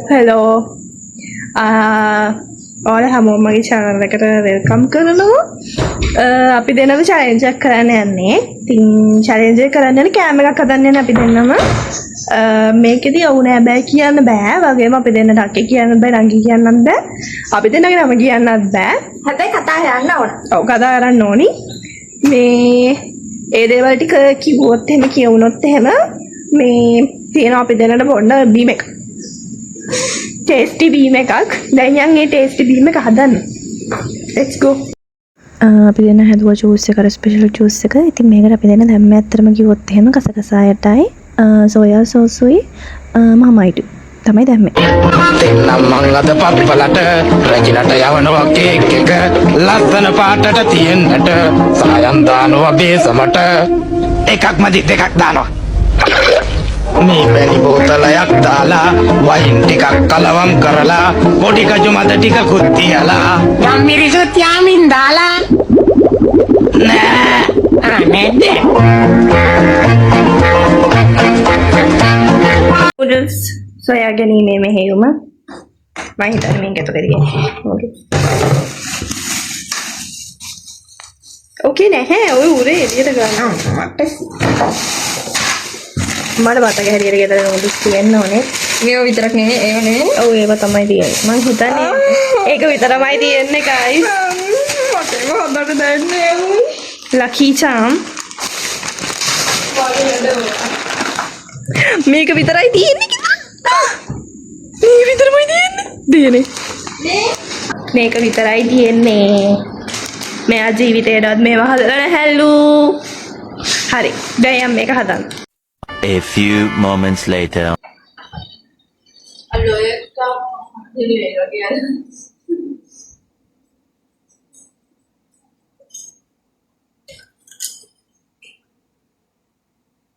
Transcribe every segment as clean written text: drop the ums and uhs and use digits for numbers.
Hello. ඔයාලා හැමෝම මගේ channel එකට welcome කරනවා. අපි දෙනම challenge එකක් කරන්න යන්නේ. ඉතින් challenge එක කරන්න යන්නේ කැම එකක් හදන්න යන්නේ අපි දෙන්නම. මේකෙදි ඔව් නෑ බෑ කියන්න බෑ. වගේම අපි දෙන්නට අක්කේ කියන්න බෑ, නංගි කියන්නත් බෑ. අපි දෙන්නගේ නම කියන්නත් බෑ. හැබැයි කතා කරන්න ඕන. ඔව් කතා කරන්න ඕනි. මේ ඒ දේවල් ටික කිව්වොත් එහෙම කියවුනොත් එහෙම මේ තියෙනවා අපි දෙන්නට පොඩ්ඩ බීම් එකක්. ටේස්ටි බීම් එකක්. දැන් යන් ඒ ටේස්ටි බීම් එක හදන්න. let's go. අපි දෙන්න හැදුවා ජූස් එක, ස්පෙෂල් ජූස් එක. ඉතින් මේකට අපි දෙන්න දැම්මේ ඇත්තටම කිව්වොත් එහෙම කසකසා යටයි, සෝයා සෝසුයි, මමයිටු තමයි දැම්මේ. දෙන්නම් මං අද පප්පලට රජිනට යවනවා කේක් එක ලස්සන පාටට තියෙන්නට සායම් දානවා බේසමට එකක් මදි දෙකක් දානවා මේ වැනි බෝතලයක් දාලා වයින් ටිකක් කලවම් කරලා පොඩි කජු මත ටිකකුත් තියලා යම් මිරිසුත් යාමින් දාලා නෑ නේද noodles සොයා ගැනීමේ මෙහෙයුම මම හිතන්නේ මේක ඇතුලේ තියෙන්නේ. ඕකේ නැහැ. ඔය උරේ එළියට ගන්නවා. මට මතක හැටියට ගෙදර noodles තියෙන්න ඕනේ. මේව විතරක් නෙවෙයි ඒව නෙවෙයි. ඔව් ඒව තමයි තියෙන්නේ. මං හිතන්නේ ඒක විතරමයි තියෙන්නේ guys. මට ඒව හොඳට දැනන්නේ. lucky charm. මේක විතරයි තියෙන්නේ. මේක විතරමයි තියෙන්නේ. මේක විතරයි තියෙන්නේ. මෙයා ජීවිතේටවත් මේව හදලා නැහැලු. හරි. දැන් යම් මේක හදන්න. A few moments later. Hello, again.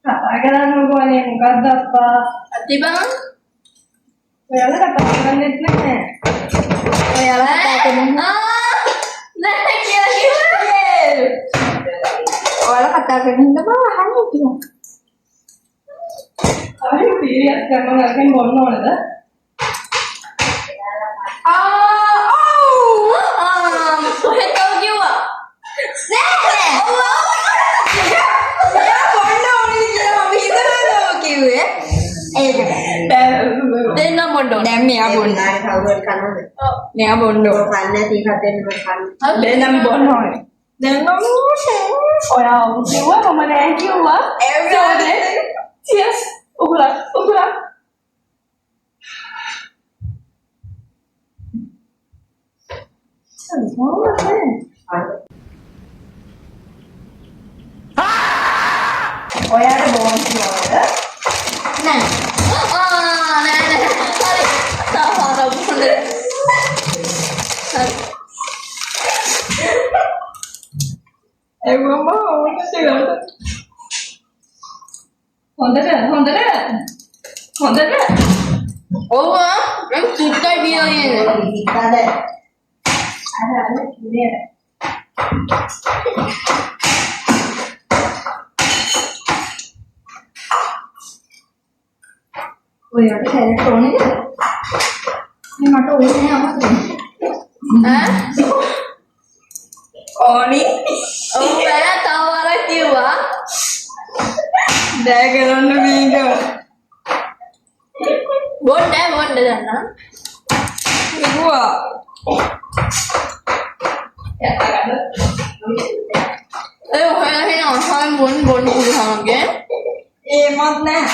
කතා කරන්න ඕනේ මොකක්ද අප්පා? අතිබං ඔයාලා කතා කරන්නෙත් නැහැ. ඔයාලා කතා කරන්න නැහැ කියලා කිව්වේ. ඔයාලා කතා කරන්න බෑ අහන්නේ කියලා. අපි සීරියස් කරනවා නැත්නම් බොන්න ඕනද? කොහෙද කිව්වා? නෑ දෙන්න බොන්න දැන් මෙයා බොන්න කවුරුත් කනවද? මෙයා බොන්න කන්නේ නැති කතෙන් මම කන්නේ දෙන්නම බොන්න ඕනේ. දෙන්නම ඔයා කිව්වා මම නෑ කිව්වා. Cheers. උගුලා. ඔයාට බොන්න ඕනද? නෑ නෑ හරි තාවර බොන්න ඒ මම හොඳට ඔව් මම සුට්ටයි බියන්නේ අර කිනේ ඔයාට කැරට් ඕනේද? මට ඕනේ නෑ අමතක. ඕනි ඔව් මම තව වරක් කිව්වා. දැන් කරන්න මේක බොන්න දන්න. කිව්වා ඒ ඔයාලා හින අහන් බොන්න පුළුවන්ගේ. ඒමත් නෑ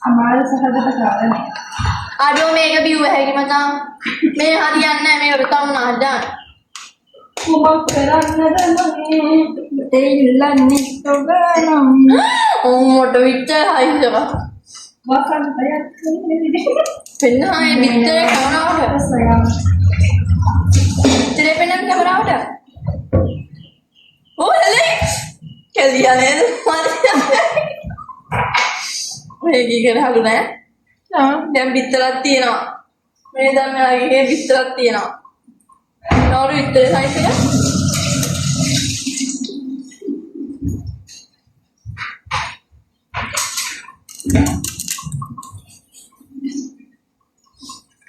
අමාරු සහජට කරන්නේ අඩෝ මේක බිව්ව හැකි මචං. මේ හරියන්නේ නෑ මේක තවුන හදන්න. කුමක් කරන්නද මගේ දෙල්ලන්නේ තොගනම් ඔම්මට විච්චර හයිසක වසන් බයක් පෙන්නහාය විච්චර කවනාවට සයා විච්චරේ පෙන්නම් කැමරාවට ඕ එලේ කැලියා නේද මේක ඉගෙන හලු නෑ දැන් විතරක් තියෙනවා මේ දැන් මෙයාගේ විතරක් තියෙනවා නෝරු විතරේ සයිස් එක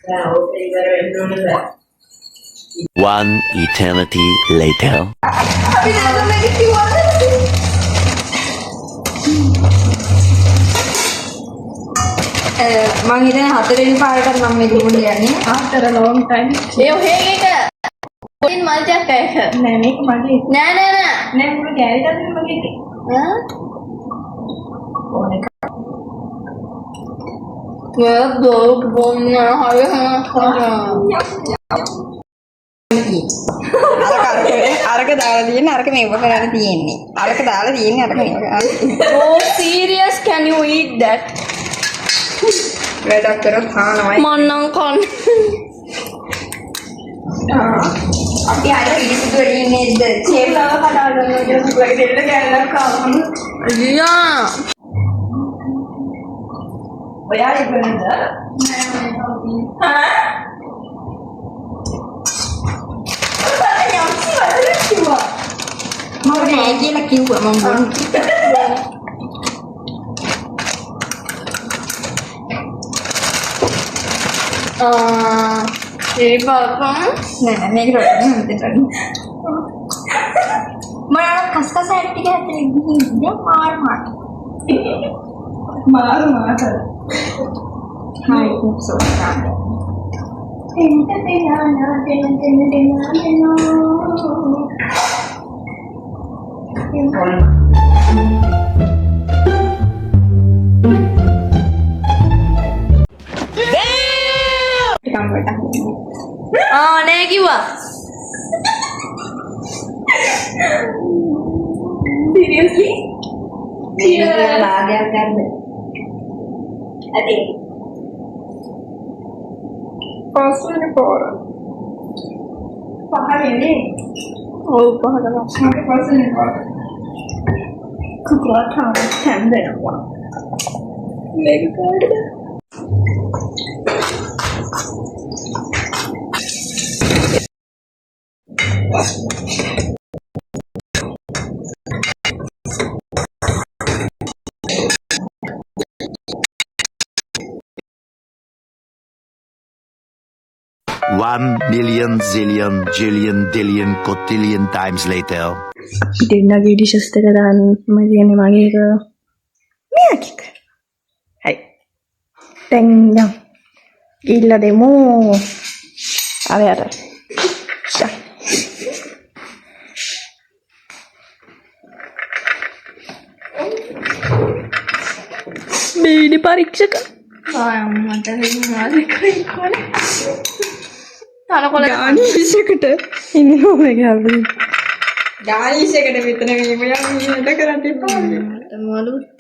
One eternity later. අපි දැන් මේක කිව්වද? මං හිතන්නේ හතරවෙනි පාරකට මම මේක උඩ යන්නේ. after a long time ඒ ඔහේ එක පොඩි මල්ටියක් එක. නෑ මේක මගේ නෑ නෑ නෑ. නෑ මුළු ගෑරි ගන්න මගේ අරක දාලා තියෙන්නේ අරක මේව කරලා තියෙන්නේ. අරක දාලා තියෙන්නේ අරක මේව කරලා. Oh serious, can you eat that? වැඩක් කරොත් ખાනවයි. මන්නම් කන්න. අපි අර පිළිසිදු වෙන්නේ නේද? චේප්ලව කඩා ගන්නවා කියලා සුපුලගේ දෙන්න කෑල්ලක් කාවම. යා. ඔයා ඉබනද මම නෑ කියලා කිව්වා මම බොන්නේ. ඒ බබා නෑ මේක රොටි නෙමෙයි. මම කස්කස ඇට් ටික ඇතුලේ ගිහින් මාර මාර. මාරු මාත හායි සෝනා. නෑ කිව්වා. seriously මේක ලාගයක් ගන්න. ඇති. පස්වෙනි පාර පහවෙනි ඔව් පහකට. මගේ පස්වෙනි පාර කුකුලා තාම දෙනවා මේක කාටද One million zillion jillion dillion cotillion times later. දෙන්නගේ ඩිෂස් එක දාන්න මම කියන්නේ මගේ එක මෙයාකික හයි දැන් යම් ගිහිල්ලා දෙමු අරයට බීඩි පරීක්ෂක මට මාරේ කොනේ. තනකොළ ගානීසකට ඉන්නවා මේක අපේ ගාලිෂයකට විතර මේ මෙයා කරන්න එපා. මලුත්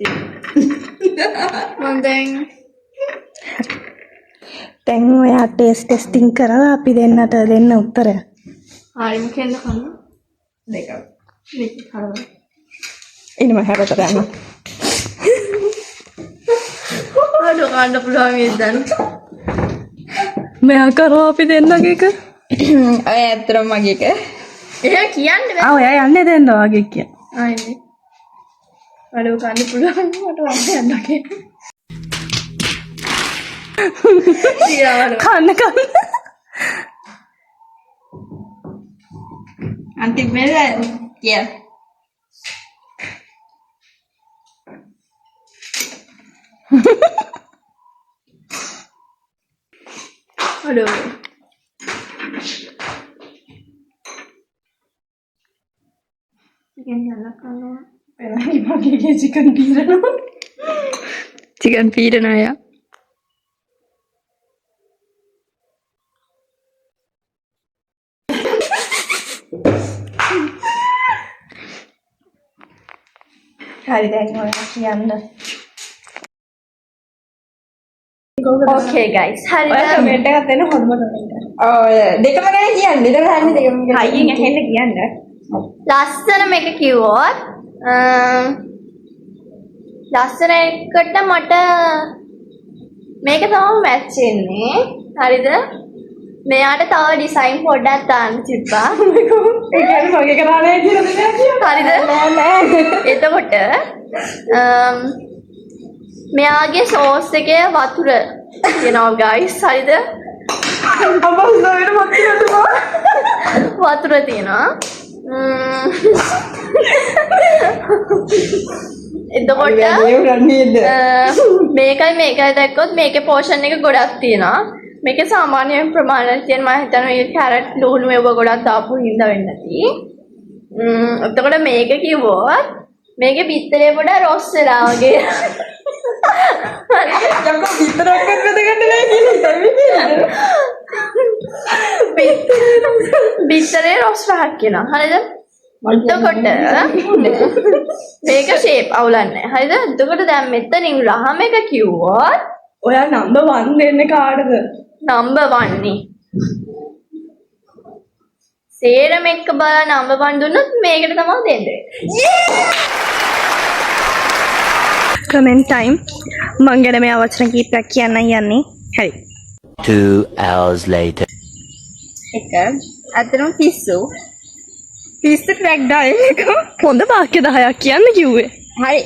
මම දැන් ඔයා ටෙස්ටිං කරලා අපි දෙන්නට දෙන්න උත්තරය හරි මොකෙන්ද කන්න? දෙක. මේක හරවලා. ඉන්නම හැරතට යන්න අඩෝ කන්න පුළුවන් ඉදන්. මෙයා කරෝ අපි දෙන්නගේ එක ඔය ඇත්තටම මගේ එක. එහෙම කියන්නේ බෑ. ඔයා යන්නේ දෙන්න වගේ කිය ආන්නේ. අඩෝ කන්න පුළුවන් මට වන්න යන්නගේ. කන්න අන්තිම වෙලාව කිය. අඩෝ. chicken salad කරනවා. එනයි මගේ චිකන් පීරනවා chicken පීරනවා යා. හරි දැන් ඔයා කියන්න Okay guys. හරිද? ඔයා කමෙන්ට් එකක් දෙන්න හොඳම කමෙන්ට් එක. ඔය දෙකම ගැන කියන්නේ. දෙකම හරිනේ දෙකම ගැන. හයියෙන් ඇහෙන්න කියන්න. ලස්සන මේක කිව්වොත් ලස්සන එකට මට මේක තමයි මැච් වෙන්නේ. හරිද? මෙයාට තව ඩිසයින් පොඩ්ඩක් දාන්න තිබ්බා. ඒ කියන්නේ මගේ කරානේ කියලා දෙයක් හරිද? එතකොට මෙයාගේ සෝස් එකේ වතුර කියනවා guys. හරිද? වතුර තියෙනවා. එතකොට මේකයි දැක්කොත් මේකේ පෝෂන් එක ගොඩක් තියෙනවා. මේකේ සාමාන්‍ය ප්‍රමාණයක් තියෙන මම හිතනවා මේ කැරට් ලුණු ඒව ගොඩක් දාපු හින්දා වෙන්නේ නැති. එතකොට මේක කිව්වොත් මේකේ බිත්තරේ පොඩ රොස් වෙලා වගේ. යකෝ විතරක් කරගන්න බෑ කියන්නේ. බිත්තරේ රොස් රහක් කියනවා. හරිද? එතකොට මේක ෂේප් අවුලන්නේ. හරිද? එතකොට දැන් මෙතනින් රහම එක කිව්වොත් ඔයා නම්බර් 1 දෙන්නේ කාටද? නම්බර් 1 නේ. සේරම එක්ක බලලා නම්බර් 1 දුන්නොත් මේකට තමයි දෙන්නේ. Comment time. මං ගැන මේ වචන කීපයක් කියන්න යන්නේ. හරි. 2 hours later. එක අතරම පිස්සු ට්‍රැක් ඩයල් එක හොඳ වාක්‍ය 10ක් කියන්න කිව්වේ. හරි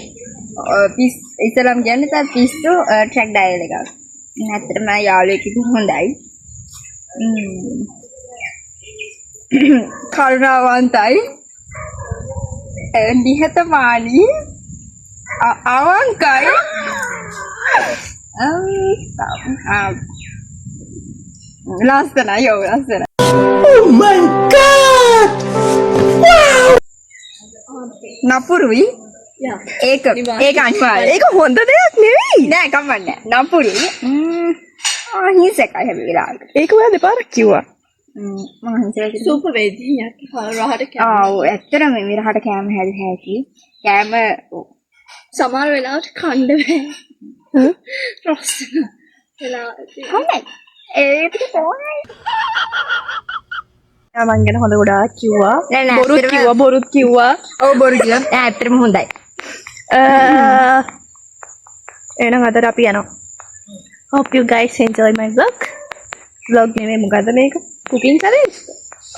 පිස් ඉස්සලම් කියන්නේ තව පිස්සු ට්‍රැක් ඩයල් එකක්. ඇත්තටම යාළුවෙක් ඉතින් හොඳයි. කරුණාවන්තයි. නිහතමානී අවංකයි. ලස්සනයි ඔව් ලස්සනයි. නපුරුයි ඒක අනිවාර්යයි. ඒක හොඳ දෙයක් නෙවෙයි. නෑ කමන්නේ නපුරුයි. අහිංසකයි හැම වෙලාවෙම. ඒක ඔයා දෙපාරක් කිව්වා. මම හිතේ සූප වේදිනියක් රහට ආව් ඇත්තටම මේ රහට කෑම හැදි හැකි. කෑම සමහර වෙලාවට කණ්ඩ බෑ. රොස් හොඳයි. ඒක තමයි. මං ගැන හොඳ ගොඩාක් කිව්වා. නෑ, නෑ, බොරුත් ඇත්තටම- කිව්වා බොරුත් කිව්වා. ඔව් බොරු කියනවා. ඇත්තටම හොඳයි. එහෙනම් අද අපි යනවා. Hope you guys enjoy my vlog නෙමෙයි මොකද මේක? cooking challenge.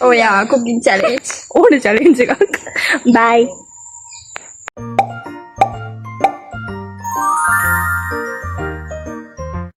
ඔය කුකින් චැලෙන්ජ්. ඕන challenge එකක්. Bye.